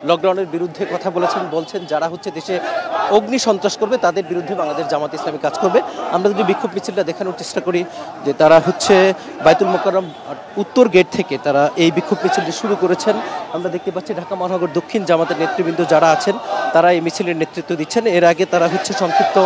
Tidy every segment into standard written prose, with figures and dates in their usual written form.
লকডাউনের বিরুদ্ধে কথা বলছেন যারা হচ্ছে দেশে অগ্নি সন্ত্রাস করবে তাদের বিরুদ্ধে বাংলাদেশ জামাত ইসলামী কাজ করবে। আমরা যদি বিক্ষোভ মিছিলটা দেখানোর চেষ্টা করি যে তারা হচ্ছে বায়তুল মোকাররম উত্তর গেট থেকে তারা এই বিক্ষোভ মিছিলটি শুরু করেছেন। আমরা দেখতে পাচ্ছি ঢাকা মহানগর দক্ষিণ জামাতের নেতৃবৃন্দ যারা আছেন তারা এই মিছিলের নেতৃত্ব দিচ্ছেন। এর আগে তারা হচ্ছে সংক্ষিপ্ত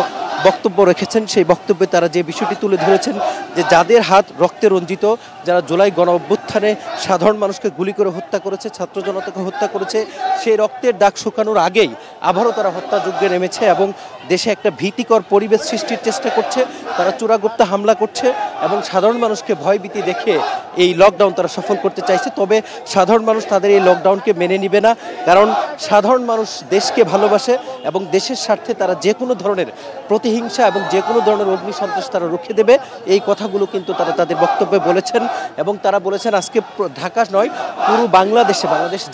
বক্তব্য রেখেছেন। সেই বক্তব্যে তারা যে বিষয়টি তুলে ধরেছেন যে যাদের হাত রক্তে রঞ্জিত, যারা জুলাই গণ অভ্যুত্থানে সাধারণ মানুষকে গুলি করে হত্যা করেছে, ছাত্র জনতাকে হত্যা করেছে, সেই রক্তের দাগ শুকানোর আগেই আবারও তারা হত্যাযজ্ঞে নেমেছে এবং দেশে একটা ভীতিকর পরিবেশ সৃষ্টির চেষ্টা করছে। তারা চূড়াগুপ্তা হামলা করছে এবং সাধারণ মানুষকে ভয়ভীতি দেখে এই লকডাউন তারা সফল করতে চাইছে। তবে সাধারণ মানুষ তাদের এই লকডাউনকে মেনে নিবে না, কারণ সাধারণ মানুষ দেশকে ভালোবাসে এবং দেশের স্বার্থে তারা যে কোনো ধরনের প্রতিহিংসা এবং যে কোনো ধরনের অগ্নি সন্ত্রাস তারা রুখে দেবে। এই কথাগুলো কিন্তু তারা তাদের বক্তব্যে বলেছেন এবং তারা বলেছেন আজকে ঢাকা নয়, পুরো বাংলাদেশ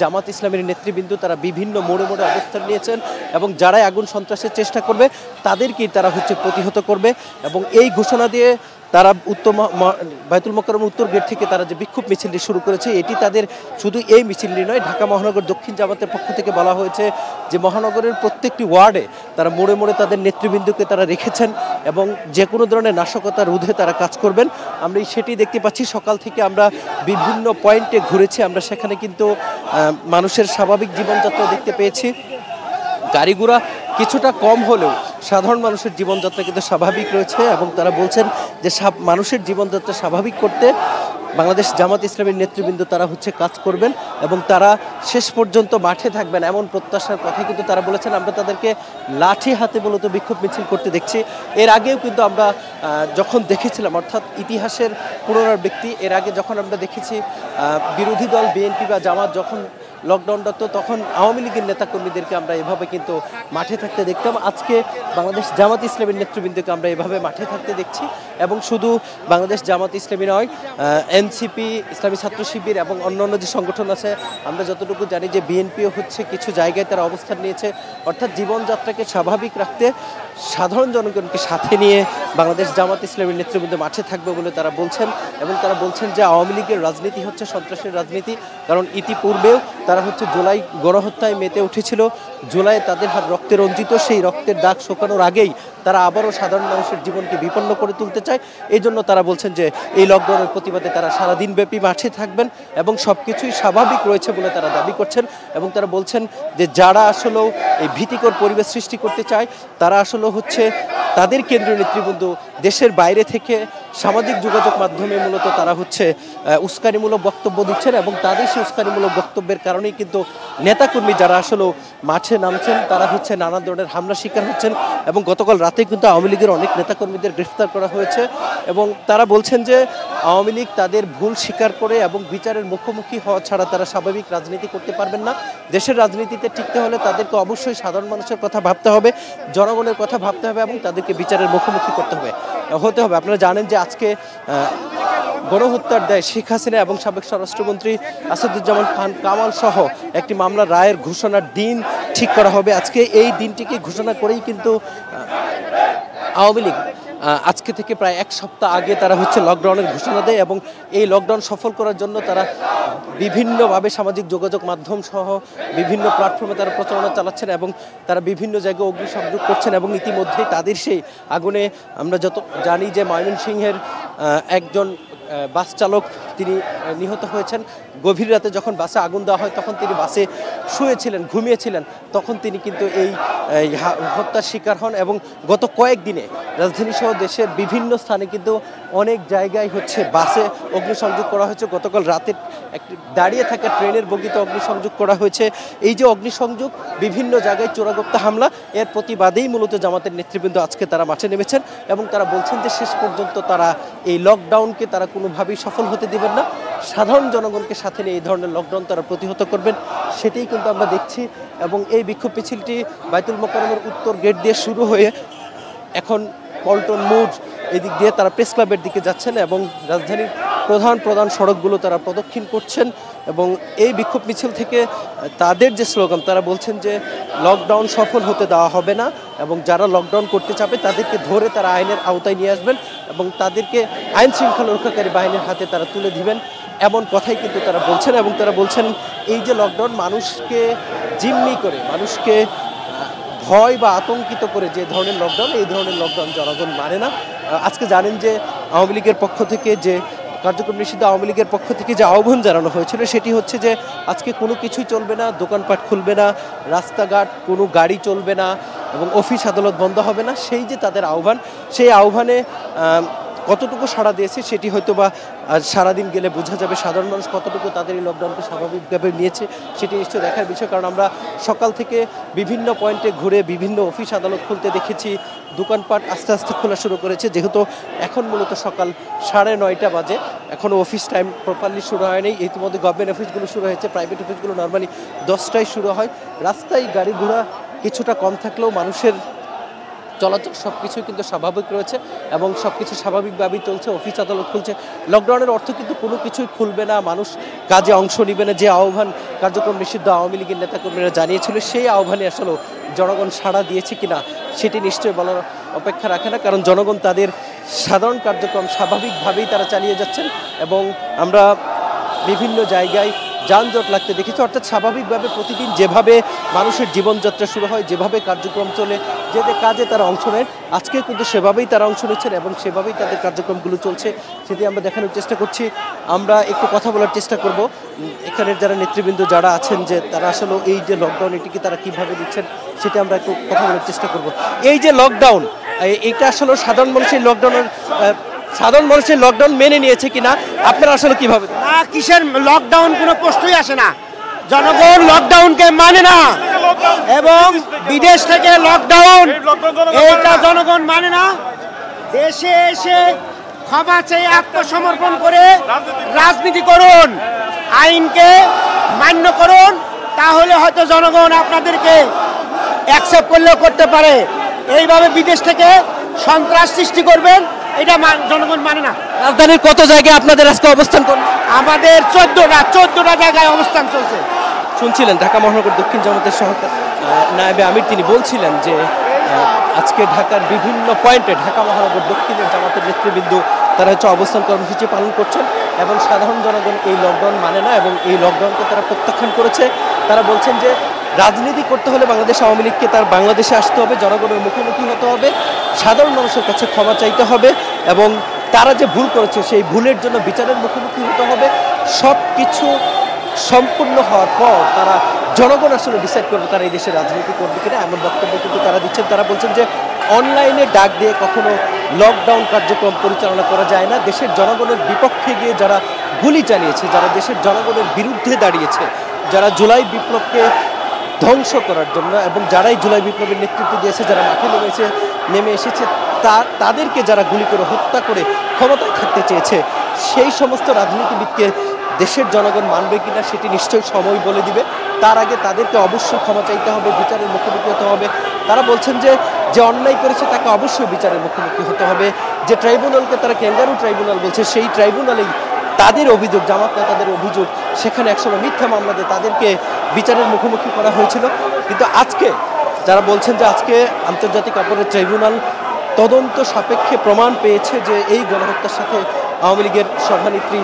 জামাত ইসলামের নেতৃবৃন্দ তারা বিভিন্ন মোড়ে মোড়ে অবস্থান নিয়েছেন এবং যারাই আগুন সন্ত্রাসের চেষ্টা করবে তাদেরকেই তারা হচ্ছে প্রতিহত করবে। এবং এই ঘোষণা দিয়ে তারা বায়তুল মোকাররম উত্তর গেট থেকে তারা যে বিক্ষোভ মিছিলটি শুরু করেছে, এটি তাদের শুধু এই মিছিলটি নয়, ঢাকা মহানগর দক্ষিণ জামাতের পক্ষ থেকে বলা হয়েছে যে মহানগরের প্রত্যেকটি ওয়ার্ডে তারা মোড়ে মোড়ে তাদের নেতৃবৃন্দকে তারা রেখেছেন এবং যে কোনো ধরনের নাশকতা রোধে তারা কাজ করবেন। আমরা সেটি দেখতে পাচ্ছি। সকাল থেকে আমরা বিভিন্ন পয়েন্টে ঘুরেছি, আমরা সেখানে কিন্তু মানুষের স্বাভাবিক জীবনযাত্রা দেখতে পেয়েছি। গাড়ি ঘোড়া কিছুটা কম হলেও সাধারণ মানুষের জীবনযাত্রা কিন্তু স্বাভাবিক রয়েছে এবং তারা বলছেন যে মানুষের জীবনযাত্রা স্বাভাবিক করতে বাংলাদেশ জামাত ইসলামীর নেতৃবৃন্দ তারা হচ্ছে কাজ করবেন এবং তারা শেষ পর্যন্ত মাঠে থাকবেন এমন প্রত্যাশার কথা কিন্তু তারা বলেছেন। আমরা তাদেরকে লাঠি হাতে মূলত বিক্ষোভ মিছিল করতে দেখছি। এর আগেও কিন্তু আমরা যখন দেখেছিলাম, অর্থাৎ ইতিহাসের পুনরাবৃত্তি, এর আগে যখন আমরা দেখেছি বিরোধী দল বিএনপি বা জামাত যখন লকডাউন ডাকতো তখন আওয়ামী লীগের নেতাকর্মীদেরকে আমরা এভাবে কিন্তু মাঠে থাকতে দেখতাম। আজকে বাংলাদেশ জামাত ইসলামীর নেতৃবৃন্দকে আমরা এভাবে মাঠে থাকতে দেখছি এবং শুধু বাংলাদেশ জামাত ইসলামী নয়, এনসিপি, ইসলামী ছাত্র শিবির এবং অন্যান্য যে সংগঠন আছে, আমরা যতটুকু জানি যে বিএনপিও হচ্ছে কিছু জায়গায় তারা অবস্থান নিয়েছে। অর্থাৎ জীবনযাত্রাকে স্বাভাবিক রাখতে সাধারণ জনগণকে সাথে নিয়ে বাংলাদেশ জামাত ইসলামীর নেতৃবৃন্দ মাঠে থাকবে বলে তারা বলছেন এবং তারা বলছেন যে আওয়ামী লীগের রাজনীতি হচ্ছে সন্ত্রাসের রাজনীতি, কারণ ইতিপূর্বেও তারা হচ্ছে জুলাই গণহত্যায় মেতে উঠেছিল। জুলাই তাদের হাত রক্তে রঞ্জিত, সেই রক্তের দাগ শুকানোর আগেই তারা আবারও সাধারণ মানুষের জীবনকে বিপন্ন করে তুলতে চায়। এই জন্য তারা বলছেন যে এই লকডাউনের প্রতিবাদে তারা সারাদিনব্যাপী মাঠে থাকবেন এবং সব কিছুই স্বাভাবিক রয়েছে বলে তারা দাবি করছেন। এবং তারা বলছেন যে যারা আসলেও এই ভীতিকর পরিবেশ সৃষ্টি করতে চায় তারা আসলে হচ্ছে তাদের কেন্দ্রীয় নেতৃবৃন্দ দেশের বাইরে থেকে সামাজিক যোগাযোগ মাধ্যমে মূলত তারা হচ্ছে উস্কানিমূলক বক্তব্য দিচ্ছেন এবং তাদের সেই উস্কানিমূলক বক্তব্যের কারণেই কিন্তু নেতাকর্মী যারা আসলে মাঠে নামছেন তারা হচ্ছে নানা ধরনের হামলার শিকার হচ্ছেন এবং গতকাল রাতে কিন্তু আওয়ামী লীগের অনেক নেতাকর্মীদের গ্রেফতার করা হয়েছে এবং তারা বলছেন যে আওয়ামী লীগ তাদের ভুল স্বীকার করে এবং বিচারের মুখোমুখি হওয়া ছাড়া তারা স্বাভাবিক রাজনীতি করতে পারবেন না। দেশের রাজনীতিতে টিকতে হলে তাদেরকে অবশ্যই সাধারণ মানুষের কথা ভাবতে হবে, জনগণের কথা ভাবতে হবে এবং তাদেরকে বিচারের মুখোমুখি করতে হবে। আপনারা জানেন যে আজকে গণহত্যার দায়ে শেখ হাসিনা এবং সাবেক স্বরাষ্ট্রমন্ত্রী আসাদুজ্জামান খান কামাল সহ একটি মামলার রায়ের ঘোষণার দিন ঠিক করা হবে। আজকে এই দিনটিকে ঘোষণা করেই কিন্তু আওয়ামী লীগ আজকে থেকে প্রায় এক সপ্তাহ আগে তারা হচ্ছে লকডাউনের ঘোষণা দেয় এবং এই লকডাউন সফল করার জন্য তারা বিভিন্নভাবে সামাজিক যোগাযোগ মাধ্যম সহ বিভিন্ন প্ল্যাটফর্মে তারা প্রচারণা চালাচ্ছেন এবং তারা বিভিন্ন জায়গায় অগ্নিসংযোগ করছেন এবং ইতিমধ্যেই তাদের সেই আগুনে আমরা যত জানি যে ময়মনসিংহের একজন বাস চালক তিনি নিহত হয়েছেন। গভীর রাতে যখন বাসে আগুন দেওয়া হয় তখন তিনি বাসে শুয়েছিলেন, ঘুমিয়েছিলেন, তখন তিনি কিন্তু এই হত্যার শিকার হন এবং গত কয়েকদিনে রাজধানী সহ দেশের বিভিন্ন স্থানে কিন্তু অনেক জায়গায় হচ্ছে বাসে অগ্নিসংযোগ করা হয়েছে। গতকাল রাতে একটি দাঁড়িয়ে থাকা ট্রেনের বগিতে অগ্নিসংযোগ করা হয়েছে। এই যে অগ্নিসংযোগ, বিভিন্ন জায়গায় চোরাগোপ্তা হামলা, এর প্রতিবাদেই মূলত জামাতের নেতৃবৃন্দ আজকে তারা মাঠে নেমেছেন এবং তারা বলছেন যে শেষ পর্যন্ত তারা এই লকডাউনকে তারা কোনোভাবেই সফল হতে দেবেন না। সাধারণ জনগণকে সাথে নিয়ে এই ধরনের লকডাউন তারা প্রতিহত করবেন, সেটাই কিন্তু আমরা দেখছি। এবং এই বিক্ষোভ মিছিলটি বায়তুল মোকাররমের উত্তর গেট দিয়ে শুরু হয়ে এখন পল্টন মোড় এদিক দিয়ে তারা প্রেস ক্লাবের দিকে যাচ্ছেন এবং রাজধানীর প্রধান সড়কগুলো তারা প্রদক্ষিণ করছেন এবং এই বিক্ষোভ মিছিল থেকে তাদের যে স্লোগান, তারা বলছেন যে লকডাউন সফল হতে দেওয়া হবে না এবং যারা লকডাউন করতে চাবে তাদেরকে ধরে তারা আইনের আওতায় নিয়ে আসবেন এবং তাদেরকে আইন শৃঙ্খলা রক্ষাকারী বাহিনীর হাতে তারা তুলে দিবেন, এমন কথাই কিন্তু তারা বলছেন। এবং তারা বলছেন এই যে লকডাউন মানুষকে জিম্মি করে মানুষকে ভয় বা আতঙ্কিত করে যে ধরনের লকডাউন, এই ধরনের লকডাউন জনগণ মানে না। আজকে জানেন যে আওয়ামী লীগের পক্ষ থেকে যে কার্যক্রম নিষিদ্ধ আওয়ামী লীগের পক্ষ থেকে যে আহ্বান জানানো হয়েছিল সেটি হচ্ছে যে আজকে কোনো কিছুই চলবে না, দোকানপাট খুলবে না, রাস্তাঘাট কোনো গাড়ি চলবে না এবং অফিস আদালত বন্ধ হবে না। সেই যে তাদের আহ্বান, সেই আহ্বানে কতটুকু সাড়া দিয়েছে সেটি হয়তো বা সারাদিন গেলে বোঝা যাবে। সাধারণ মানুষ কতটুকু তাদের এই লকডাউনকে স্বাভাবিকভাবে নিয়েছে সেটি নিশ্চয়ই দেখার বিষয়, কারণ আমরা সকাল থেকে বিভিন্ন পয়েন্টে ঘুরে বিভিন্ন অফিস আদালত খুলতে দেখেছি, দোকানপাট আস্তে আস্তে খোলা শুরু করেছে। যেহেতু এখন মূলত সকাল 9:30 বাজে, এখনও অফিস টাইম প্রপারলি শুরু হয়নি। ইতিমধ্যে গভর্নমেন্ট অফিসগুলো শুরু হয়েছে, প্রাইভেট অফিসগুলো নর্মালি 10টায় শুরু হয়। রাস্তায় গাড়ি ঘোড়া কিছুটা কম থাকলেও মানুষের চলাচল সব কিছুই কিন্তু স্বাভাবিক রয়েছে এবং সব কিছু স্বাভাবিকভাবেই চলছে। অফিস আদালত খুলছে। লকডাউনের অর্থ কিন্তু কোনো কিছুই খুলবে না, মানুষ কাজে অংশ নেবে না। যে আহ্বান কার্যক্রম নিষিদ্ধ আওয়ামী লীগের নেতাকর্মীরা জানিয়েছিল, সেই আহ্বানে আসলে জনগণ সাড়া দিয়েছে কিনা সেটি নিশ্চয়ই বলার অপেক্ষা রাখে না, কারণ জনগণ তাদের সাধারণ কার্যক্রম স্বাভাবিকভাবেই তারা চালিয়ে যাচ্ছেন এবং আমরা বিভিন্ন জায়গায় যানজট লাগতে দেখেছি। অর্থাৎ স্বাভাবিকভাবে প্রতিদিন যেভাবে মানুষের জীবনযাত্রা শুরু হয়, যেভাবে কার্যক্রম চলে, যে কাজে তারা অংশ নেয়, আজকে কিন্তু সেভাবেই তারা অংশ নিচ্ছেন এবং সেভাবেই তাদের কার্যক্রমগুলো চলছে। সেটি আমরা দেখানোর চেষ্টা করছি। আমরা একটু কথা বলার চেষ্টা করব এখানের যারা নেতৃবৃন্দ যারা আছেন, যে তারা আসলে এই যে লকডাউন এটিকে তারা কীভাবে দিচ্ছেন সেটা আমরা একটু কথা বলার চেষ্টা করব। এই যে লকডাউন, এটা আসলে সাধারণ মানুষের লকডাউন মেনে নিয়েছে কিনা আপনারা আসলে কিভাবে? না, কিসের লকডাউন, কোনো প্রশ্নই আসে না। জনগণ লকডাউনকে মানে না এবং বিদেশ থেকে লকডাউন এইটা জনগণ মানে না। দেশে এসে ক্ষমা চেয়ে আত্মসমর্পণ করে রাজনীতি করুন, আইনকে মান্য করুন, তাহলে হয়তো জনগণ আপনাদেরকে অ্যাকসেপ্ট করলেও করতে পারে। এইভাবে বিদেশ থেকে সন্ত্রাস সৃষ্টি করবেন, এটা জনগণ মানে না। রাজধানীর কত জায়গায় আপনাদের আজকে অবস্থান করুন? আমাদের 14টা জায়গায় অবস্থান চলছে। শুনছিলেন ঢাকা মহানগর দক্ষিণ জামাতের নায়েবে আমির, তিনি বলছিলেন যে আজকে ঢাকার বিভিন্ন পয়েন্টে ঢাকা মহানগর দক্ষিণের জামাতের নেতৃবৃন্দ তারা হচ্ছে অবস্থান কর্মসূচি পালন করছেন এবং সাধারণ জনগণ এই লকডাউন মানে না এবং এই লকডাউনকে তারা প্রত্যাখ্যান করেছে। তারা বলছেন যে রাজনীতি করতে হলে বাংলাদেশ আওয়ামী লীগকে তার বাংলাদেশে আসতে হবে, জনগণের মুখোমুখি হতে হবে, সাধারণ মানুষের কাছে ক্ষমা চাইতে হবে এবং তারা যে ভুল করেছে সেই ভুলের জন্য বিচারের মুখোমুখি হতে হবে। সব কিছু সম্পূর্ণ হওয়ার পর তারা জনগণ আসলে ডিসাইড করবে তারা এই দেশে রাজনীতি করবে কিনা, এমন বক্তব্য কিন্তু তারা দিচ্ছেন। তারা বলছেন যে অনলাইনে ডাক দিয়ে কখনো লকডাউন কার্যক্রম পরিচালনা করা যায় না। দেশের জনগণের বিপক্ষে গিয়ে যারা গুলি চালিয়েছে, যারা দেশের জনগণের বিরুদ্ধে দাঁড়িয়েছে, যারা জুলাই বিপ্লবকে ধ্বংস করার জন্য এবং যারাই জুলাই বিপ্লবের নেতৃত্ব দিয়েছে, যারা মাঠে নেমে এসেছে, তাদেরকে যারা গুলি করে হত্যা করে ক্ষমতায় থাকতে চেয়েছে, সেই সমস্ত রাজনীতিবিদকে দেশের জনগণ মানবে কিনা সেটি নিশ্চয়ই সময় বলে দিবে। তার আগে তাদেরকে অবশ্যই ক্ষমা চাইতে হবে, বিচারের মুখোমুখি হতে হবে। তারা বলছেন যে যে অন্যায় করেছে তাকে অবশ্যই বিচারের মুখোমুখি হতে হবে। যে ট্রাইব্যুনালকে তারা ক্যাঙ্গারু ট্রাইব্যুনাল বলছে, সেই ট্রাইব্যুনালেই তাদের অভিযোগ, জামাত নেতাদের অভিযোগ, সেখানে একসময় মিথ্যা মামলা দিয়ে তাদেরকে বিচারের মুখোমুখি করা হয়েছিল। কিন্তু আজকে যারা বলছেন যে আজকে আন্তর্জাতিক অপরাধ ট্রাইব্যুনাল তদন্ত সাপেক্ষে প্রমাণ পেয়েছে যে এই গণহত্যার সাথে আওয়ামী লীগের সভানেত্রী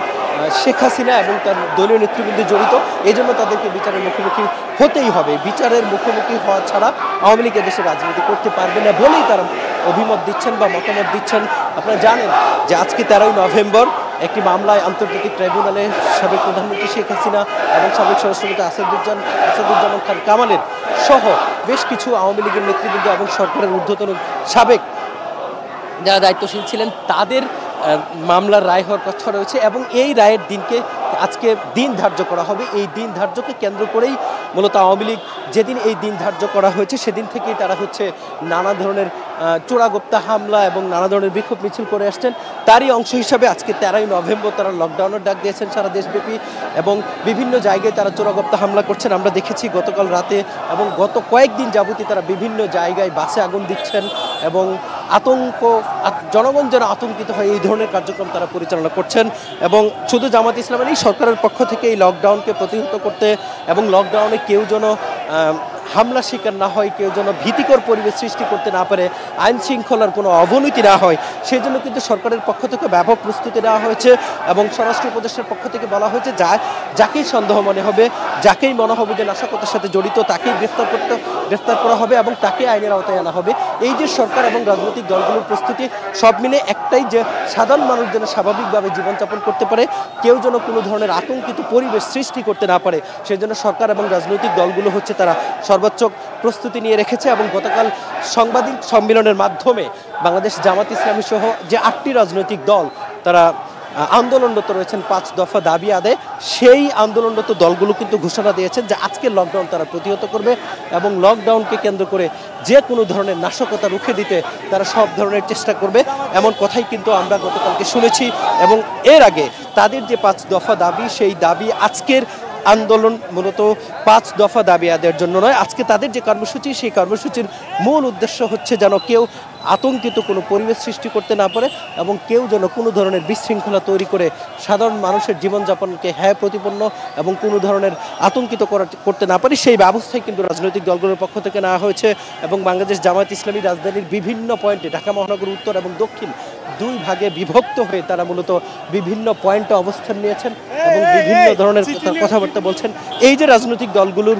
শেখ হাসিনা এবং তার দলীয় নেতৃবৃন্দ জড়িত, এই জন্য তাদেরকে বিচারের মুখোমুখি হতেই হবে। বিচারের মুখোমুখি হওয়া ছাড়া আওয়ামী লীগ দেশে রাজনীতি করতে পারবে না বলেই তারা অভিমত দিচ্ছেন বা মতামত দিচ্ছেন। আপনারা জানেন যে আজকে 13ই নভেম্বর একটি মামলায় আন্তর্জাতিক ট্রাইব্যুনালে সাবেক প্রধানমন্ত্রী শেখ হাসিনা এবং সাবেক স্বরাষ্ট্রমন্ত্রী আসাদুজ্জামান খান কামালের সহ বেশ কিছু আওয়ামী লীগের নেতৃবৃন্দ এবং সরকারের ঊর্ধ্বতন সাবেক যারা দায়িত্বশীল ছিলেন তাদের মামলার রায় হওয়ার কথা রয়েছে এবং এই রায়ের দিনকে আজকে দিন ধার্য করা হবে। এই দিন ধার্যকে কেন্দ্র করেই মূলত আওয়ামী লীগ যেদিন এই দিন ধার্য করা হয়েছে সেদিন থেকেই তারা হচ্ছে নানা ধরনের চোরাগোপ্তা হামলা এবং নানা ধরনের বিক্ষোভ মিছিল করে আসছেন। তারই অংশ হিসাবে আজকে 13ই নভেম্বর তারা লকডাউনের ডাক দিয়েছেন সারা দেশব্যাপী এবং বিভিন্ন জায়গায় তারা চোরাগোপ্তা হামলা করছেন। আমরা দেখেছি গতকাল রাতে এবং গত কয়েকদিন যাবতীয় তারা বিভিন্ন জায়গায় বাসে আগুন দিচ্ছেন এবং জনগণ যেন আতঙ্কিত হয় এই ধরনের কার্যক্রম তারা পরিচালনা করছেন। এবং শুধু জামাত ইসলামের সরকারের পক্ষ থেকে এই লকডাউনকে প্রতিহত করতে এবং লকডাউনে কেউ যেন হামলা শিকার না হয়, কেউ যেন ভীতিকর পরিবেশ সৃষ্টি করতে না পারে, আইন শৃঙ্খলার কোনো অবনতি না হয়, সেই জন্য কিন্তু সরকারের পক্ষ থেকে ব্যাপক প্রস্তুতি নেওয়া হয়েছে এবং স্বরাষ্ট্র উপদেষ্টার পক্ষ থেকে বলা হয়েছে যাকেই সন্দেহ মনে হবে, যাকেই মনে হবে যে নাশকতার সাথে জড়িত, তাকেই গ্রেফতার করা হবে এবং তাকে আইনের আওতায় আনা হবে। এই যে সরকার এবং রাজনৈতিক দলগুলোর প্রস্তুতি, সব মিলে একটাই, যে সাধারণ মানুষ যেন স্বাভাবিকভাবে জীবনযাপন করতে পারে, কেউ যেন কোনো ধরনের আতঙ্কিত পরিবেশ সৃষ্টি করতে না পারে, সেই জন্য সরকার এবং রাজনৈতিক দলগুলো তারা সর্বোচ্চ প্রস্তুতি নিয়ে রেখেছে। এবং গতকাল সাংবাদিক সম্মেলনের মাধ্যমে বাংলাদেশ জামাত ইসলামী সহ যে 8টি রাজনৈতিক দল তারা আন্দোলনরত রয়েছেন 5 দফা দাবি আদায়, সেই আন্দোলনরত দলগুলো কিন্তু ঘোষণা দিয়েছেন যে আজকের লকডাউন তারা প্রতিহত করবে এবং লকডাউনকে কেন্দ্র করে যে কোনো ধরনের নাশকতা রুখে দিতে তারা সব ধরনের চেষ্টা করবে, এমন কথাই কিন্তু আমরা গতকালকে শুনেছি। এবং এর আগে তাদের যে 5 দফা দাবি, সেই দাবি আজকের আন্দোলন মূলত 5 দফা দাবি আদায়ের জন্য নয়, আজকে তাদের যে কর্মসূচি, সেই কর্মসূচির মূল উদ্দেশ্য হচ্ছে যেন কেউ আতঙ্কিত কোনো পরিবেশ সৃষ্টি করতে না পারে এবং কেউ যেন কোনো ধরনের বিশৃঙ্খলা তৈরি করে সাধারণ মানুষের জীবনযাপনকে প্রতিপন্ন এবং কোনো ধরনের আতঙ্কিত করতে না পারে, সেই ব্যবস্থাই কিন্তু রাজনৈতিক দলগুলোর পক্ষ থেকে নেওয়া হয়েছে। এবং বাংলাদেশ জামায়াত ইসলামী রাজধানীর বিভিন্ন পয়েন্টে, ঢাকা মহানগর উত্তর এবং দক্ষিণ 2 ভাগে বিভক্ত হয়ে তারা মূলত বিভিন্ন পয়েন্টে অবস্থান নিয়েছেন এবং বিভিন্ন ধরনের কথাবার্তা বলছেন। এই যে রাজনৈতিক দলগুলোর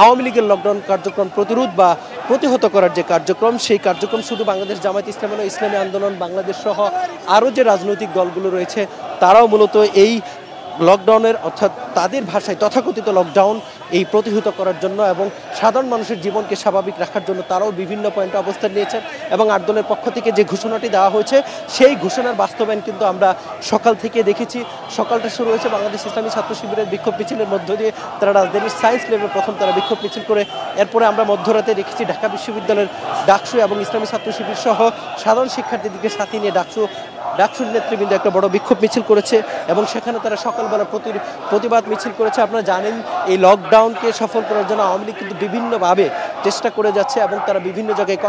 আওয়ামী লীগের লকডাউন কার্যক্রম প্রতিরোধ বা প্রতিহত করার যে কার্যক্রম, সেই কার্যক্রম শুধু বাংলাদেশ জামায়াত ইসলামী নয়, ইসলামী আন্দোলন বাংলাদেশ সহ আরও যে রাজনৈতিক দলগুলো রয়েছে তারাও মূলত এই লকডাউনের, অর্থাৎ তাদের ভাষায় তথাকথিত লকডাউন, এই প্রতিহত করার জন্য এবং সাধারণ মানুষের জীবনকে স্বাভাবিক রাখার জন্য তারাও বিভিন্ন পয়েন্টে অবস্থান নিয়েছেন। এবং 8 দলের পক্ষ থেকে যে ঘোষণাটি দেওয়া হয়েছে, সেই ঘোষণার বাস্তবায়ন কিন্তু আমরা সকাল থেকে দেখেছি। সকালটা শুরু হয়েছে বাংলাদেশ ইসলামী ছাত্র শিবিরের বিক্ষোভ মিছিলের মধ্য দিয়ে, তারা রাজধানীর সায়েন্স ল্যাবে প্রথম তারা বিক্ষোভ মিছিল করে, এরপরে আমরা মধ্যরাতে দেখেছি ঢাকা বিশ্ববিদ্যালয়ের ডাকসু এবং ইসলামী ছাত্র শিবির সহ সাধারণ শিক্ষার্থীদেরকে সাথে নিয়ে ডাকসুর নেতৃবৃন্দ একটা বড় বিক্ষোভ মিছিল করেছে এবং সেখানে তারা সকালবেলা প্রতিবাদ মিছিল করেছে। আপনারা জানেন এই লকডাউনকে সফল করার জন্য আওয়ামী লীগ কিন্তু বিভিন্নভাবে চেষ্টা করে যাচ্ছে এবং তারা বিভিন্ন জায়গায়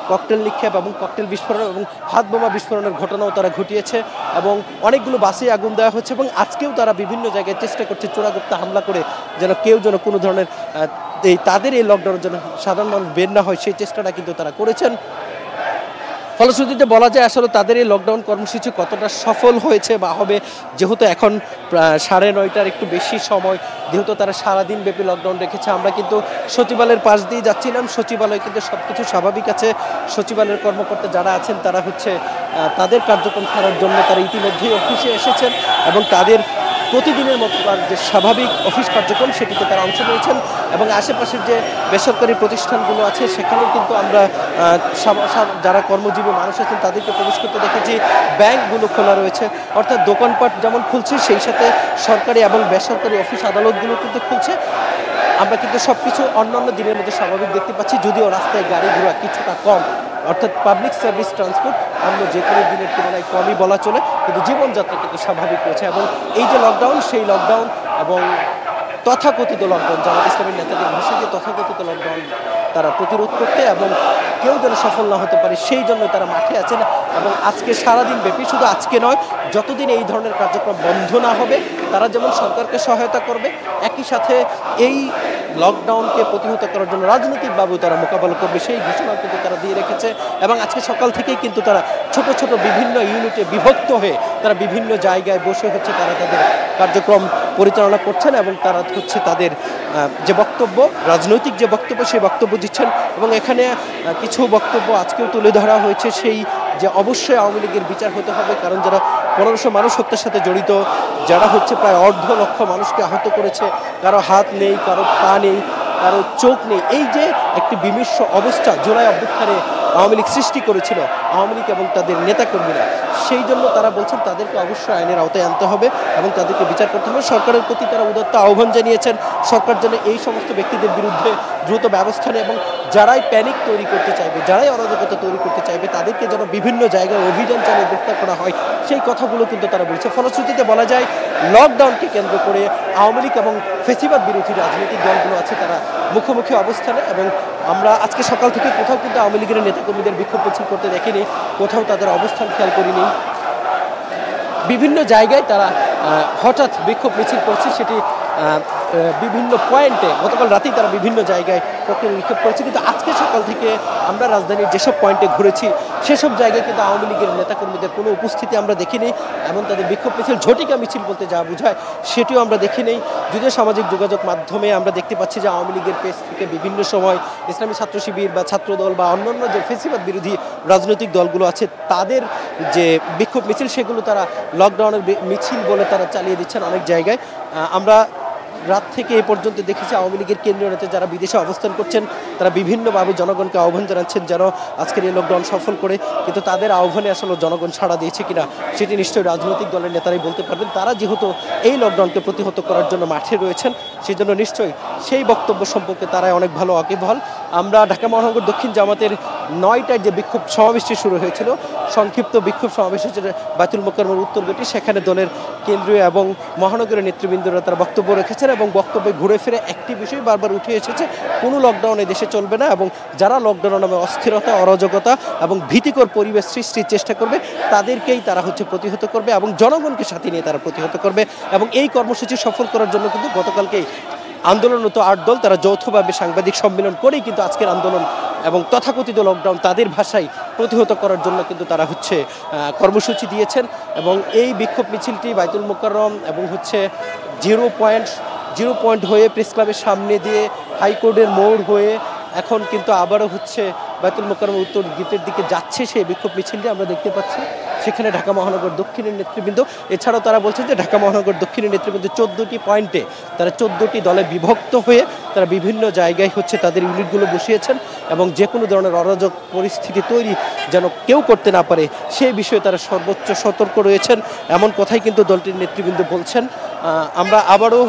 ককটেল নিক্ষেপ এবং ককটেল বিস্ফোরণ এবং হাত বোমা বিস্ফোরণের ঘটনাও তারা ঘটিয়েছে এবং অনেকগুলো বাসে আগুন দেওয়া হচ্ছে এবং আজকেও তারা বিভিন্ন জায়গায় চেষ্টা করছে চোরাগুপ্তা হামলা করে যেন কেউ যেন কোনো ধরনের তাদের এই লকডাউনের জন্য সাধারণ মানুষ বের না হয়, সেই চেষ্টাটা কিন্তু তারা করেছেন। ফলশ্রুতিতে বলা যায় আসলে তাদের এই লকডাউন কর্মসূচি কতটা সফল হয়েছে বা হবে, যেহেতু এখন 9:30টার একটু বেশি সময়, যেহেতু তারা সারাদিন ব্যাপী লকডাউন রেখেছে। আমরা কিন্তু সচিবালয়ের পাশ দিয়ে যাচ্ছিলাম, সচিবালয় কিন্তু সব কিছু স্বাভাবিক আছে। সচিবালয়ের কর্মকর্তা যারা আছেন তারা তাদের কার্যক্রম করার জন্য তারা ইতিমধ্যেই অফিসে এসেছেন এবং তাদের প্রতিদিনের মতো যে স্বাভাবিক অফিস কার্যক্রম সেটিতে তারা অংশ নিয়েছেন এবং আশেপাশের যে বেসরকারি প্রতিষ্ঠানগুলো আছে সেখানেও কিন্তু আমরা যারা কর্মজীবী মানুষ আছেন তাদেরকে প্রবেশ করতে দেখেছি। ব্যাংকগুলো খোলা রয়েছে, অর্থাৎ দোকানপাট যেমন খুলছে সেই সাথে সরকারি এবং বেসরকারি অফিস আদালতগুলো কিন্তু খুলছে। আমরা কিন্তু সব কিছু অন্যান্য দিনের মধ্যে স্বাভাবিক দেখতে পাচ্ছি, যদিও রাস্তায় গাড়ি ঘোড়া কিছুটা কম, অর্থাৎ পাবলিক সার্ভিস ট্রান্সপোর্ট অন্য যে কোনো দিনের তুলনায় কমই বলা চলে, কিন্তু জীবনযাত্রা কিন্তু স্বাভাবিক রয়েছে। এবং এই যে লকডাউন, সেই লকডাউন এবং তথাকথিত লকডাউন, জামাত ইসলামের নেতাদের ভাষায় যে তথাকথিত লকডাউন তারা প্রতিরোধ করতে এবং কেউ যেন সফল না হতে পারে সেই জন্য তারা মাঠে আছেন এবং আজকে সারাদিন ব্যাপী, শুধু আজকে নয়, যতদিন এই ধরনের কার্যক্রম বন্ধ না হবে তারা যেমন সরকারকে সহায়তা করবে, একই সাথে এই লকডাউনকে প্রতিহত করার জন্য রাজনৈতিকভাবেও তারা মোকাবেলা করবে, সেই ঘোষণা কিন্তু তারা দিয়ে রেখেছে। এবং আজকে সকাল থেকেই কিন্তু তারা ছোট ছোট বিভিন্ন ইউনিটে বিভক্ত হয়ে তারা বিভিন্ন জায়গায় বসে তারা তাদের কার্যক্রম পরিচালনা করছেন এবং তারা তাদের যে বক্তব্য, রাজনৈতিক যে বক্তব্য, সেই বক্তব্য দিচ্ছেন। এবং এখানে কিছু বক্তব্য আজকেও তুলে ধরা হয়েছে, সেই যে অবশ্যই আওয়ামী লীগের বিচার হতে হবে, কারণ যারা 1500 মানুষ হত্যার সাথে জড়িত, যারা প্রায় 1.5 লক্ষ মানুষকে আহত করেছে, কারো হাত নেই, কারো পা নেই, কারো চোখ নেই, এই যে একটি বিমিশ্র অবস্থা জুলাই অভ্যুত্থানে আওয়ামী লীগ সৃষ্টি করেছিল, আওয়ামী লীগ এবং তাদের নেতাকর্মীরা, সেই জন্য তারা বলছেন তাদেরকে অবশ্যই আইনের আওতায় আনতে হবে এবং তাদেরকে বিচার করতে হবে। সরকারের প্রতি তারা উদাত্ত আহ্বান জানিয়েছেন, সরকার যেন এই সমস্ত ব্যক্তিদের বিরুদ্ধে দ্রুত ব্যবস্থা নেয় এবং যারাই প্যানিক তৈরি করতে চাইবে, যারাই অরাজকতা তৈরি করতে চাইবে, তাদেরকে যেন বিভিন্ন জায়গায় অভিযান চালিয়ে গ্রেফতার করা হয়, সেই কথাগুলো কিন্তু তারা বলছে। ফলশ্রুতিতে বলা যায় লকডাউনকে কেন্দ্র করে আওয়ামী লীগ এবং ফেসিবাদ বিরোধী রাজনৈতিক দলগুলো আছে তারা মুখোমুখি অবস্থানে। এবং আমরা আজকে সকাল থেকে কোথাও কিন্তু আওয়ামী লীগের নেতাকর্মীদের বিক্ষোভ মিছিল করতে দেখিনি, কোথাও তাদের অবস্থান খেয়াল করিনি। বিভিন্ন জায়গায় তারা হঠাৎ বিক্ষোভ মিছিল করছে, সেটি বিভিন্ন পয়েন্টে গতকাল রাতেই তারা বিভিন্ন জায়গায় প্রক্রিয়া নিক্ষেপ করেছে, কিন্তু আজকে সকাল থেকে আমরা রাজধানীর যেসব পয়েন্টে ঘুরেছি সেসব জায়গায় কিন্তু আওয়ামী লীগের নেতাকর্মীদের কোনো উপস্থিতি আমরা দেখিনি। এমন তাদের বিক্ষোভ মিছিল, ঝটিকা মিছিল বলতে যা বোঝায় সেটিও আমরা দেখিনি। যদিও সামাজিক যোগাযোগ মাধ্যমে আমরা দেখতে পাচ্ছি যে আওয়ামী লীগের পেজ থেকে বিভিন্ন সময় ইসলামী ছাত্র শিবির বা ছাত্রদল বা অন্যান্য যে ফেসিবাদ বিরোধী রাজনৈতিক দলগুলো আছে তাদের যে বিক্ষোভ মিছিল সেগুলো তারা লকডাউনের মিছিল বলে তারা চালিয়ে দিচ্ছেন অনেক জায়গায়। আমরা রাত থেকে এ পর্যন্ত দেখেছি আওয়ামী লীগের কেন্দ্রীয় নেতা যারা বিদেশে অবস্থান করছেন তারা বিভিন্নভাবে জনগণকে আহ্বান জানাচ্ছেন যেন আজকের এই লকডাউন সফল করে, কিন্তু তাদের আহ্বানে আসলে জনগণ সাড়া দিয়েছে কিনা সেটি নিশ্চয়ই রাজনৈতিক দলের নেতারাই বলতে পারবেন। তারা যেহেতু এই লকডাউনকে প্রতিহত করার জন্য মাঠে রয়েছেন সেই জন্য নিশ্চয়ই সেই বক্তব্য সম্পর্কে তারাই অনেক ভালো ওয়াকিবহাল। আমরা ঢাকা মহানগর দক্ষিণ জামাতের 9টায় যে বিক্ষোভ সমাবেশটি শুরু হয়েছিল, সংক্ষিপ্ত বিক্ষোভ সমাবেশ হচ্ছে বায়তুল মোকাররমের উত্তর গেটে, সেখানে দলের কেন্দ্রীয় এবং মহানগরের নেতৃবৃন্দরা তারা বক্তব্য রেখেছেন এবং বক্তব্যে ঘুরে ফিরে একটি বিষয় বারবার উঠে এসেছে, কোনো লকডাউন এই দেশে চলবে না এবং যারা লকডাউনের নামে অস্থিরতা, অরাজকতা এবং ভীতিকর পরিবেশ সৃষ্টির চেষ্টা করবে তাদেরকেই তারা প্রতিহত করবে এবং জনগণকে সাথে নিয়ে তারা প্রতিহত করবে। এবং এই কর্মসূচি সফল করার জন্য কিন্তু গতকালকেই আন্দোলনরত 8 দল তারা যৌথভাবে সাংবাদিক সম্মেলন করেই কিন্তু আজকের আন্দোলন এবং তথাকথিত লকডাউন তাদের ভাষায় প্রতিহত করার জন্য কিন্তু তারা কর্মসূচি দিয়েছেন। এবং এই বিক্ষোভ মিছিলটি বায়তুল মোকাররম এবং জিরো পয়েন্ট হয়ে প্রেস ক্লাবের সামনে দিয়ে হাইকোর্টের মোড় হয়ে এখন কিন্তু আবারও বায়তুল মোকাররমের উত্তর গেটের দিকে যাচ্ছে সেই বিক্ষোভ মিছিলটি আমরা দেখতে পাচ্ছি। সেখানে ঢাকা মহানগর দক্ষিণের নেতৃবৃন্দ, এছাড়াও তারা বলছেন যে ঢাকা মহানগর দক্ষিণের নেতৃবৃন্দ 14টি পয়েন্টে তারা 14টি দলে বিভক্ত হয়ে তারা বিভিন্ন জায়গায় তাদের ইউনিটগুলো বসিয়েছেন এবং যে কোনো ধরনের অরাজক পরিস্থিতি তৈরি যেন কেউ করতে না পারে সেই বিষয়ে তারা সর্বোচ্চ সতর্ক রয়েছেন, এমন কথাই কিন্তু দলটির নেতৃবৃন্দ বলছেন। আমরা আবারও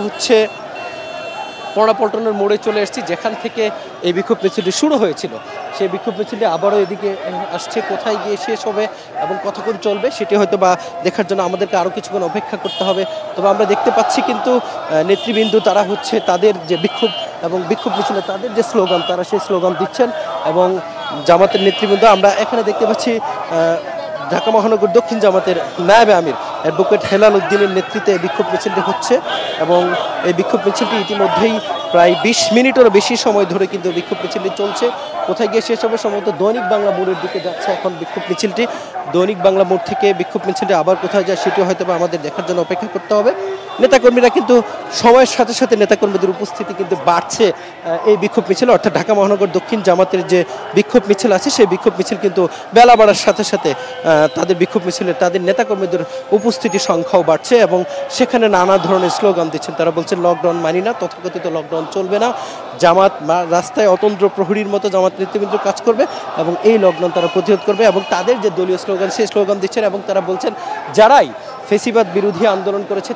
পল্টনের মোড়ে চলে এসেছি, যেখান থেকে এই বিক্ষোভ মিছিলটি শুরু হয়েছিল। সেই বিক্ষোভ মিছিলটি আবারও এদিকে আসছে, কোথায় গিয়ে শেষ হবে এবং কতক্ষণ চলবে সেটি হয়তো বা দেখার জন্য আমাদেরকে আরও কিছুক্ষণ অপেক্ষা করতে হবে। তবে আমরা দেখতে পাচ্ছি কিন্তু নেতৃবৃন্দ তারা তাদের যে বিক্ষোভ মিছিলে তাদের যে স্লোগান তারা সেই স্লোগান দিচ্ছেন এবং জামাতের নেতৃবৃন্দ আমরা এখানে দেখতে পাচ্ছি ঢাকা মহানগর দক্ষিণ জামাতের নায়েবে আমির অ্যাডভোকেট হেলাল উদ্দিনের নেতৃত্বে বিক্ষোভ মিছিলটি হচ্ছে এবং এই বিক্ষোভ মিছিলটি ইতিমধ্যেই প্রায় 20 মিনিটেরও বেশি সময় ধরে কিন্তু বিক্ষোভ মিছিলটি চলছে। কোথায় গিয়ে শেষ হবে সম্ভবত দৈনিক বাংলা মোড়ের দিকে যাচ্ছে এখন বিক্ষোভ মিছিলটি। দৈনিক বাংলা মোড় থেকে বিক্ষোভ মিছিলটি আবার কোথায় যায় সেটিও হয়তো আমাদের দেখার জন্য অপেক্ষা করতে হবে। নেতাকর্মীরা কিন্তু সময়ের সাথে সাথে নেতাকর্মীদের উপস্থিতি কিন্তু বাড়ছে এই বিক্ষোভ মিছিল, অর্থাৎ ঢাকা মহানগর দক্ষিণ জামাতের যে বিক্ষোভ মিছিল আছে সেই বিক্ষোভ মিছিল কিন্তু বেলা বাড়ার সাথে সাথে তাদের বিক্ষোভ মিছিলে তাদের নেতাকর্মীদের উপস্থিতির সংখ্যাও বাড়ছে এবং সেখানে নানা ধরনের স্লোগান দিচ্ছেন। তারা বলছেন লকডাউন মানি না, তথাকথিত লকডাউন চলবে না, জামাত রাস্তায় অতন্ত্র প্রহরীর মতো জামাত নেতৃবৃন্দ কাজ করবে এবং এই লকডাউন তারা প্রতিরোধ করবে এবং তাদের যে দলীয় স্লোগান সেই স্লোগান দিচ্ছেন এবং তারা বলছেন যারাই ফেসিবাদ বিরোধী আন্দোলন করেছে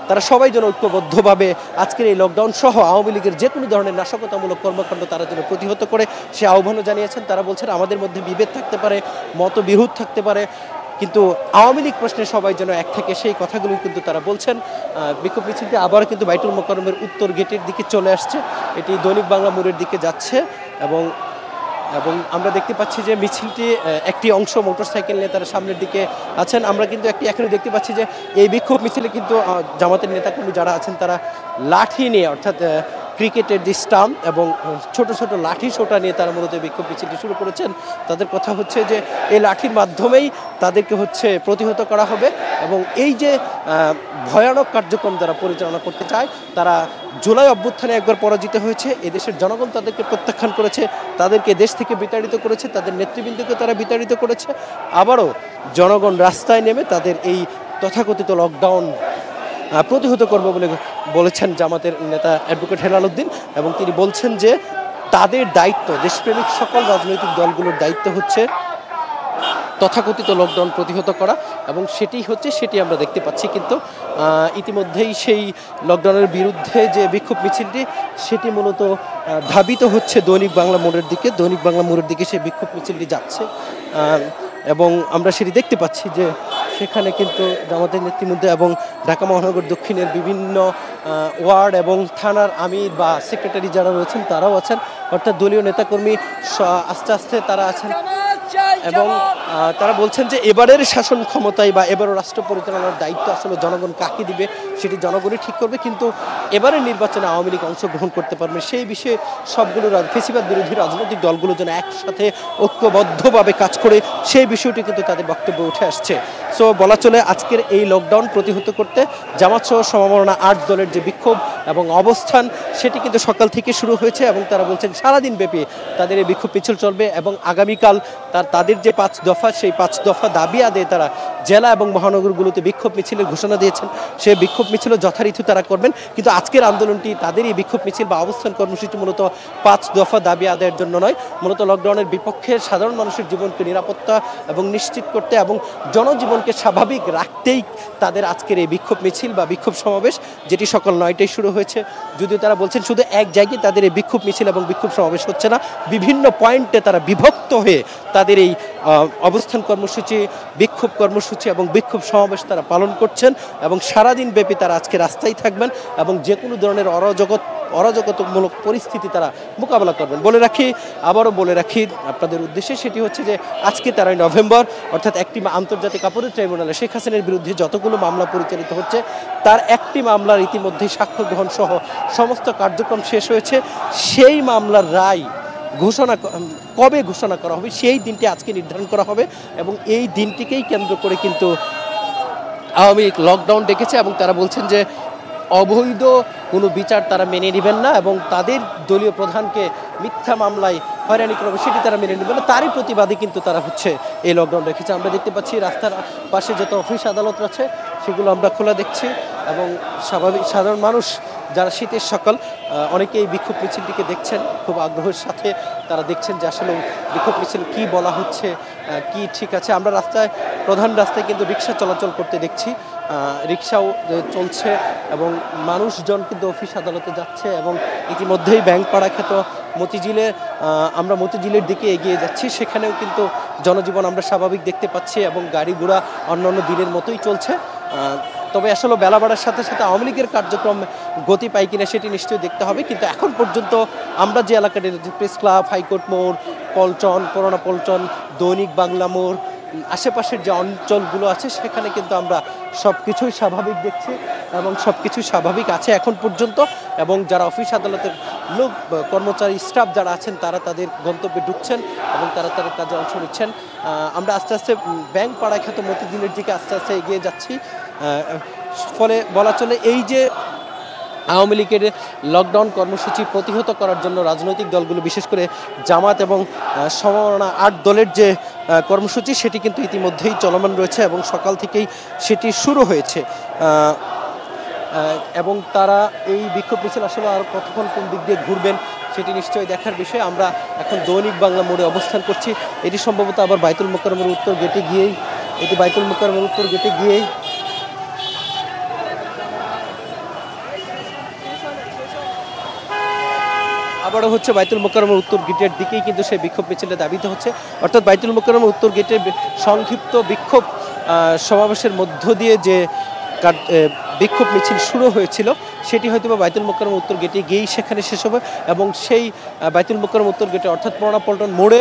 তারা সবাই যেন ঐক্যবদ্ধভাবে আজকের এই লকডাউন সহ আওয়ামী লীগের যে কোনো ধরনের নাশকতামূলক কর্মকাণ্ড তারা যেন প্রতিহত করে সে আহ্বানও জানিয়েছেন। তারা বলছেন আমাদের মধ্যে বিভেদ থাকতে পারে, মতবিরোধ থাকতে পারে, কিন্তু আওয়ামী লীগ প্রশ্নে সবাই যেন এক থেকে সেই কথাগুলোই কিন্তু তারা বলছেন। বিক্ষোভ মিছিলটি আবার কিন্তু বায়তুল মোকাররমের উত্তর গেটের দিকে চলে আসছে, এটি দৈনিক বাংলা মোড়ের দিকে যাচ্ছে এবং আমরা দেখতে পাচ্ছি যে মিছিলটি একটি অংশ মোটরসাইকেল নিয়ে তারা সামনের দিকে আছেন। আমরা কিন্তু এখানে দেখতে পাচ্ছি যে এই বিক্ষোভ মিছিলে কিন্তু জামাতের নেতাকর্মী যারা আছেন তারা লাঠি নিয়ে, অর্থাৎ ক্রিকেটের যে স্টাম্প এবং ছোট ছোট লাঠি সোটা নিয়ে তারা মূলত বিক্ষোভ মিছিলটি শুরু করেছেন। তাদের কথা হচ্ছে যে এই লাঠির মাধ্যমেই তাদেরকে প্রতিহত করা হবে এবং এই যে ভয়ানক কার্যক্রম যারা পরিচালনা করতে চায় তারা জুলাই অভ্যুত্থানে একবার পরাজিত হয়েছে, এদেশের জনগণ তাদেরকে প্রত্যাখ্যান করেছে, তাদেরকে দেশ থেকে বিতাড়িত করেছে, তাদের নেতৃবৃন্দকে তারা বিতাড়িত করেছে। আবারও জনগণ রাস্তায় নেমে তাদের এই তথাকথিত লকডাউন প্রতিহত করবে বলে বলেছেন জামাতের নেতা অ্যাডভোকেট হেলাল উদ্দিন এবং তিনি বলছেন যে তাদের দায়িত্ব, দেশপ্রেমিক সকল রাজনৈতিক দলগুলোর দায়িত্ব তথাকথিত লকডাউন প্রতিহত করা এবং সেটি আমরা দেখতে পাচ্ছি। কিন্তু ইতিমধ্যেই সেই লকডাউনের বিরুদ্ধে যে বিক্ষোভ মিছিলটি সেটি মূলত ধাবিত হচ্ছে দৈনিক বাংলা মোড়ের দিকে সেই বিক্ষোভ মিছিলটি যাচ্ছে এবং আমরা সেটি দেখতে পাচ্ছি যে সেখানে কিন্তু জামাতের নেতৃবৃন্দ এবং ঢাকা মহানগর দক্ষিণের বিভিন্ন ওয়ার্ড এবং থানার আমির বা সেক্রেটারি যারা রয়েছেন তারাও আছেন, অর্থাৎ দলীয় নেতাকর্মী আস্তে আস্তে তারা আছেন এবং তারা বলছেন যে এবারের শাসন ক্ষমতায় বা এবারও রাষ্ট্র পরিচালনার দায়িত্ব আসলে জনগণ কাকে দিবে সেটি জনগণই ঠিক করবে, কিন্তু এবারের নির্বাচনে আওয়ামী লীগ অংশগ্রহণ করতে পারবে সেই বিষয়ে সবগুলো ফেসিবাদ বিরোধী রাজনৈতিক দলগুলো যেন একসাথে ঐক্যবদ্ধভাবে কাজ করে সেই বিষয়টি কিন্তু তাদের বক্তব্যে উঠে আসছে। সো বলা চলে আজকের এই লকডাউন প্রতিহত করতে জামাত সহ সমমনা 8 দলের যে বিক্ষোভ এবং অবস্থান সেটি কিন্তু সকাল থেকে শুরু হয়েছে এবং তারা বলছেন সারাদিন ব্যাপী তাদের এই বিক্ষোভ মিছিল চলবে এবং আগামীকাল তাদের যে 5 দফা সেই 5 দফা দাবি আদায়ে তারা জেলা এবং মহানগরগুলোতে বিক্ষোভ মিছিলের ঘোষণা দিয়েছেন। সেই বিক্ষোভ মিছিলও যথারীতি তারা করবেন, কিন্তু আজকের আন্দোলনটি তাদের এই বিক্ষোভ মিছিল বা অবস্থান কর্মসূচি মূলত 5 দফা দাবি আদায়ের জন্য নয়, মূলত লকডাউনের বিপক্ষে সাধারণ মানুষের জীবনকে নিরাপত্তা এবং নিশ্চিত করতে এবং জনজীবনকে স্বাভাবিক রাখতেই তাদের আজকের এই বিক্ষোভ মিছিল বা বিক্ষোভ সমাবেশ, যেটি সকাল 9টায় শুরু হয়েছে। যদিও তারা বলছেন শুধু এক জায়গায় তাদের এই বিক্ষোভ মিছিল এবং বিক্ষোভ সমাবেশ হচ্ছে না, বিভিন্ন পয়েন্টে তারা বিভক্ত হয়ে তাদের এই অবস্থান কর্মসূচি, বিক্ষোভ কর্মসূচি এবং বিক্ষোভ সমাবেশ তারা পালন করছেন এবং সারাদিন ব্যাপী তারা আজকে রাস্তায় থাকবেন এবং যে কোনো ধরনের অরাজকতামূলক পরিস্থিতি তারা মোকাবেলা করবেন। আবারও বলে রাখি আপনাদের উদ্দেশ্যে, সেটি হচ্ছে যে আজকে 13 নভেম্বর অর্থাৎ একটি আন্তর্জাতিক আপরাধ ট্রাইব্যুনালে শেখ হাসিনার বিরুদ্ধে যতগুলো মামলা পরিচালিত হচ্ছে তার একটি মামলার ইতিমধ্যেই সাক্ষ্য গ্রহণ সহ সমস্ত কার্যক্রম শেষ হয়েছে। সেই মামলার রায় কবে ঘোষণা করা হবে সেই দিনটি আজকে নির্ধারণ করা হবে এবং এই দিনটিকেই কেন্দ্র করে কিন্তু আওয়ামী লীগ লকডাউন ডেকেছে এবং তারা বলছেন যে অবৈধ কোনো বিচার তারা মেনে নেবেন না এবং তাদের দলীয় প্রধানকে মিথ্যা মামলায় হয়রানি করবে সেটি তারা মেনে নেবেন না। তারই প্রতিবাদে কিন্তু তারা এই লকডাউন রেখেছে। আমরা দেখতে পাচ্ছি রাস্তার পাশে যত অফিস আদালত আছে সেগুলো আমরা খোলা দেখছি এবং সাধারণ মানুষ যারা শীতের সকাল অনেকে এই বিক্ষোভ মিছিলটিকে দেখছেন খুব আগ্রহের সাথে, তারা দেখছেন যে আসলে বিক্ষোভ মিছিল কী বলা হচ্ছে, কি ঠিক আছে। আমরা প্রধান রাস্তায় কিন্তু রিক্সা চলাচল করতে দেখছি, রিক্সাও চলছে এবং মানুষজন কিন্তু অফিস আদালতে যাচ্ছে এবং ইতিমধ্যেই ব্যাংকপাড়া খ্যাত আমরা মতিঝিলের দিকে এগিয়ে যাচ্ছি, সেখানেও কিন্তু জনজীবন আমরা স্বাভাবিক দেখতে পাচ্ছি এবং গাড়ি ঘোড়া অন্যান্য দিনের মতোই চলছে। তবে আসলে বেলা বাড়ার সাথে সাথে আওয়ামী লীগের কার্যক্রম গতি পায় কিনা সেটি নিশ্চয়ই দেখতে হবে, কিন্তু এখন পর্যন্ত আমরা যে এলাকাটি প্রেস ক্লাব, হাইকোর্ট মোড়, পল্টন, পুরোনো পল্টন, দৈনিক বাংলা মোড়, আশেপাশের যে অঞ্চলগুলো আছে সেখানে কিন্তু আমরা সব কিছুই স্বাভাবিক দেখছি এবং সব কিছুই স্বাভাবিক আছে এখন পর্যন্ত। এবং যারা অফিস আদালতের লোক, কর্মচারী, স্টাফ যারা আছেন তারা তাদের গন্তব্যে ঢুকছেন এবং তারা তাদের কাজে অংশ নিচ্ছেন। আমরা আস্তে আস্তে ব্যাংক পাড়া খ্যাত মতিঝিলের দিকে আস্তে আস্তে এগিয়ে যাচ্ছি। ফলে বলা চলে এই যে আওয়ামী লীগের লকডাউন কর্মসূচি প্রতিহত করার জন্য রাজনৈতিক দলগুলো বিশেষ করে জামাত এবং সমমনা 8 দলের যে কর্মসূচি সেটি কিন্তু ইতিমধ্যেই চলমান রয়েছে এবং সকাল থেকেই সেটি শুরু হয়েছে এবং তারা এই বিক্ষোভ মিছিল আসলে আর কতক্ষণ কোন দিক দিয়ে ঘুরবেন সেটি নিশ্চয়ই দেখার বিষয়। আমরা এখন দৈনিক বাংলা মোড়ে অবস্থান করছি, এটি সম্ভবত আবার বাইতুল মোকাররমের উত্তর গেটে গিয়েই আবারও বাইতুল মোকাররমের উত্তর গেটের দিকেই কিন্তু সেই বিক্ষোভ মিছিলের দাবিতে হচ্ছে, অর্থাৎ বাইতুল মোকাররমের উত্তর গেটের সংক্ষিপ্ত বিক্ষোভ সমাবেশের মধ্য দিয়ে যে বিক্ষোভ মিছিল শুরু হয়েছিল সেটি হয়তো বা বাইতুল মোকাররম উত্তর গেটে গিয়েই সেখানে শেষ হবে এবং সেই বাইতুল মোকাররম উত্তর গেটে অর্থাৎ পুরোনো পল্টন মোড়ে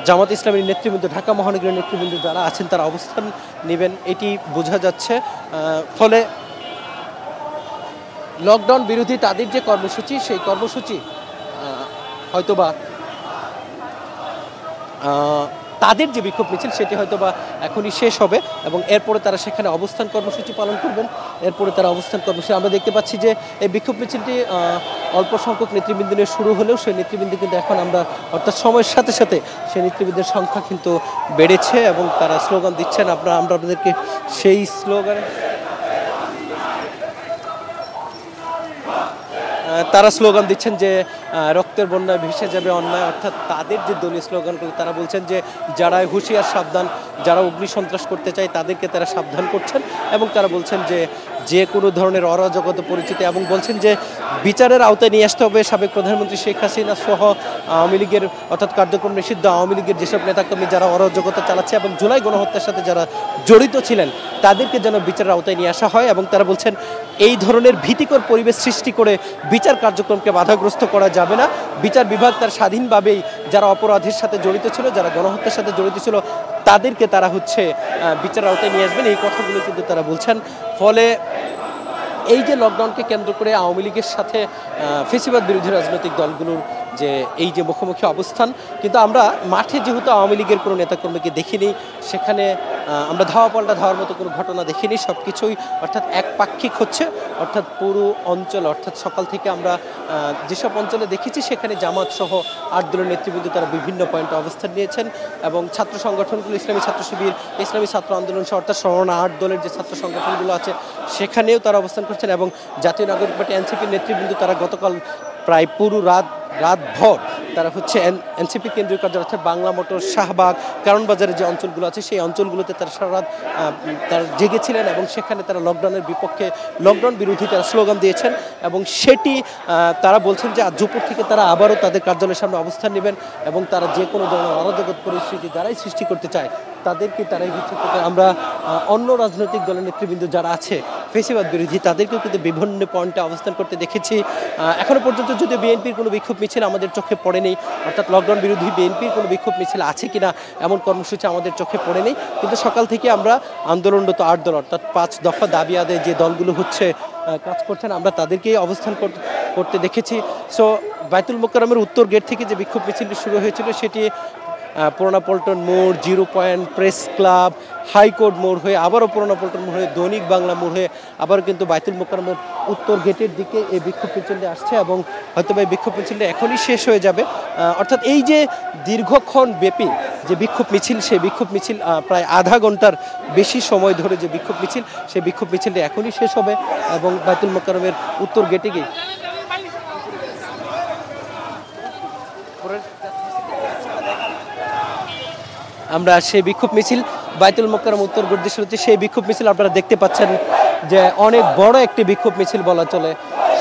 জামাত ইসলামের নেতৃবৃন্দ, ঢাকা মহানগরের নেতৃবৃন্দ যারা আছেন তারা অবস্থান নেবেন এটি বোঝা যাচ্ছে। ফলে লকডাউন বিরোধী তাদের যে কর্মসূচি সেই কর্মসূচি হয়তোবা তাদের যে বিক্ষোভ মিছিল সেটি হয়তোবা এখনই শেষ হবে এবং এরপরে তারা সেখানে অবস্থান কর্মসূচি পালন করবেন। আমরা দেখতে পাচ্ছি যে এই বিক্ষোভ মিছিলটি অল্প সংখ্যক নেতৃবৃন্দ নিয়ে শুরু হলেও সেই নেতৃবৃন্দ কিন্তু এখন অর্থাৎ সময়ের সাথে সাথে সেই নেতৃবৃন্দের সংখ্যা কিন্তু বেড়েছে এবং তারা স্লোগান দিচ্ছেন। আমরা আপনাদেরকে সেই স্লোগান দিচ্ছেন যে রক্তের বন্যায় ভেসে যাবে অন্যায়, অর্থাৎ তাদের যে দলীয় স্লোগানগুলো তারা বলছেন যে যারা হুঁশিয়ার সাবধান, যারা অগ্নিসন্ত্রাস করতে চায় তাদেরকে তারা সাবধান করছেন এবং তারা বলছেন যে কোনো ধরনের অরাজকতা পরিচিতি এবং বলছেন যে বিচারের আওতায় নিয়ে আসতে হবে সাবেক প্রধানমন্ত্রী শেখ হাসিনা সহ আওয়ামী লীগের অর্থাৎ কার্যক্রম নিষিদ্ধ আওয়ামী লীগের যেসব নেতাকর্মী যারা অরাজকতা চালাচ্ছে এবং জুলাই গণহত্যার সাথে যারা জড়িত ছিলেন তাদেরকে যেন বিচারের আওতায় নিয়ে আসা হয় এবং তারা বলছেন এই ধরনের ভীতিকর পরিবেশ সৃষ্টি করে বিচার কার্যক্রমকে বাধাগ্রস্ত করা যাবে না। বিচার বিভাগ তার স্বাধীনভাবেই যারা অপরাধের সাথে জড়িত ছিল, যারা গণহত্যার সাথে জড়িত ছিল তাদেরকে তারা বিচার আওতায় নিয়ে আসবেন, এই কথাগুলো কিন্তু তারা বলছেন। ফলে এই যে লকডাউনকে কেন্দ্র করে আওয়ামী লীগের সাথে ফেসিবাদ বিরোধী রাজনৈতিক দলগুলোর যে এই যে মুখোমুখি অবস্থান, কিন্তু আমরা মাঠে যেহেতু আওয়ামী লীগের কোনো নেতাকর্মীকে দেখিনি, সেখানে আমরা ধাওয়া পাল্টা ধাওয়ার মতো কোনো ঘটনা দেখিনি। সব কিছুই অর্থাৎ একপাক্ষিক হচ্ছে, অর্থাৎ পুরো অঞ্চল, অর্থাৎ সকাল থেকে আমরা যেসব অঞ্চলে দেখেছি সেখানে জামাত সহ 8 দলের নেতৃবৃন্দ তারা বিভিন্ন পয়েন্টে অবস্থান নিয়েছেন এবং ছাত্র সংগঠনগুলো ইসলামী ছাত্র শিবির, ইসলামী ছাত্র আন্দোলন সহ অর্থাৎ 8 দলের যে ছাত্র সংগঠনগুলো আছে সেখানেও তারা অবস্থান করছেন এবং জাতীয় নাগরিক পার্টি এনসিপির নেতৃবৃন্দ তারা গতকাল প্রায় পুরো রাতভর তারা হচ্ছে এনসিপি কেন্দ্রীয় কার্যালয় অর্থাৎ বাংলা মোটর, শাহবাগ, কারণ বাজারের যে অঞ্চলগুলো আছে সেই অঞ্চলগুলোতে তারা সারা রাত তারা জেগেছিলেন এবং সেখানে তারা লকডাউনের বিপক্ষে, লকডাউন বিরোধী তারা স্লোগান দিয়েছেন এবং সেটি তারা বলছেন যে আজ দুপুর থেকে তারা আবারও তাদের কার্যালয়ের সামনে অবস্থান নেবেন এবং তারা যে কোনো ধরনের অরাজকতা পরিস্থিতি যারাই সৃষ্টি করতে চায় তাদেরকে তারাই হচ্ছে। আমরা অন্য রাজনৈতিক দলের নেতৃবৃন্দ যারা আছে ফেসিবাদ বিরোধী তাদেরকেও কিন্তু বিভিন্ন পয়েন্টে অবস্থান করতে দেখেছি। এখনও পর্যন্ত যদিও বিএনপির কোনো বিক্ষোভ মিছিল আমাদের চোখে পড়েনি, অর্থাৎ লকডাউন বিরোধী বিএনপির কোনো বিক্ষোভ মিছিল আছে কিনা এমন কর্মসূচি আমাদের চোখে পড়েনি, কিন্তু সকাল থেকে আমরা আন্দোলনরত 8 দল অর্থাৎ 5 দফা দাবি আদায়ে যে দলগুলো হচ্ছে কাজ করছেন আমরা তাদেরকেই অবস্থান করতে দেখেছি। সো বায়তুল মোকাররমের উত্তর গেট থেকে যে বিক্ষোভ মিছিলটি শুরু হয়েছিল সেটি পুরানা পল্টন মোড়, 0 পয়েন্ট, প্রেস ক্লাব, হাইকোর্ট মোড় হয়ে আবারও পুরানা পল্টন মোড় হয়ে দৈনিক বাংলা মোড় হয়ে আবারও কিন্তু বায়তুল মোকাররমের উত্তর গেটের দিকে এই বিক্ষোভ মিছিলটি আসছে এবং হয়তো এই বিক্ষোভ মিছিলটা এখনই শেষ হয়ে যাবে। অর্থাৎ এই যে দীর্ঘক্ষণ ব্যাপী যে বিক্ষোভ মিছিল, সেই বিক্ষোভ মিছিল প্রায় আধা ঘন্টার বেশি সময় ধরে যে বিক্ষোভ মিছিল, সেই বিক্ষোভ মিছিলটা এখনই শেষ হবে এবং বায়তুল মোকাররমের উত্তর গেটে গিয়ে আমরা সেই বিক্ষোভ মিছিল বায়তুল মোকাররম উত্তর গেট দিয়ে শুরু হচ্ছে। সেই বিক্ষোভ মিছিল আপনারা দেখতে পাচ্ছেন যে অনেক বড় একটি বিক্ষোভ মিছিল বলা চলে।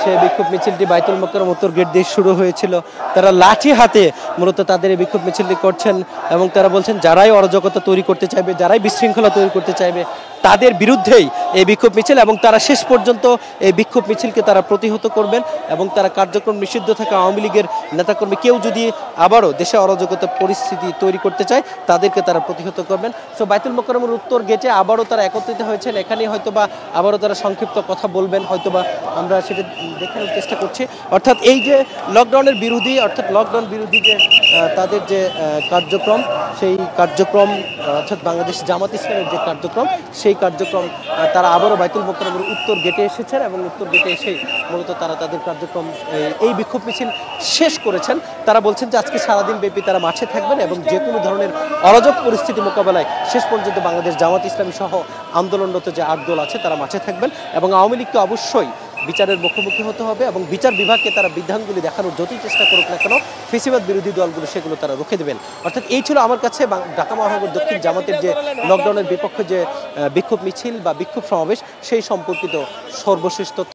সেই বিক্ষোভ মিছিলটি বায়তুল মোকাররম উত্তর গেট দিয়ে শুরু হয়েছিল। তারা লাঠি হাতে মূলত তাদের এই বিক্ষোভ মিছিলটি করছেন এবং তারা বলছেন যারাই অরাজকতা তৈরি করতে চাইবে, যারাই বিশৃঙ্খলা তৈরি করতে চাইবে তাদের বিরুদ্ধেই এই বিক্ষোভ মিছিল এবং তারা শেষ পর্যন্ত এই বিক্ষোভ মিছিলকে তারা প্রতিহত করবেন এবং তারা কার্যক্রম নিষিদ্ধ থাকা আওয়ামী লীগের নেতাকর্মী কেউ যদি আবারও দেশে অরাজকতা পরিস্থিতি তৈরি করতে চায় তাদেরকে তারা প্রতিহত করবেন। সো বায়তুল মোকাররমের উত্তর গেটে আবারও তারা একত্রিত হয়েছেন, এখানে হয়তোবা আবারও তারা সংক্ষিপ্ত কথা বলবেন, হয়তোবা আমরা সেটা দেখানোর চেষ্টা করছি। অর্থাৎ এই যে লকডাউনের বিরোধী, অর্থাৎ লকডাউন বিরোধী যে তাদের যে কার্যক্রম, সেই কার্যক্রম অর্থাৎ বাংলাদেশ জামাত ইসলামের যে কার্যক্রম, সেই কার্যক্রম তারা আবারও বায়তুল মোকাররমের উত্তর গেটে এসেছেন এবং উত্তর গেটে এসে মূলত তারা তাদের কার্যক্রম এই বিক্ষোভ মিছিল শেষ করেছেন। তারা বলছেন যে আজকে সারাদিন ব্যাপী তারা মাঠে থাকবেন এবং যে কোনো ধরনের অরাজক পরিস্থিতি মোকাবেলায় শেষ পর্যন্ত বাংলাদেশ জামাত ইসলামী সহ আন্দোলনরত যে 8 দল আছে তারা মাঠে থাকবেন এবং আওয়ামী লীগকে অবশ্যই বিচারের মুখোমুখি হতে হবে এবং বিচার বিভাগকে তারা বিধানগুলি দেখানোর যতই চেষ্টা করুক না কেন ফেসিবাদ বিরোধী দলগুলো সেগুলো তারা রুখে দেবেন। অর্থাৎ এই ছিল আমার কাছে ঢাকা মহানগর দক্ষিণ জামাতের যে লকডাউনের বিপক্ষে যে বিক্ষোভ মিছিল বা বিক্ষোভ সমাবেশ সেই সম্পর্কিত সর্বশেষ তথ্য।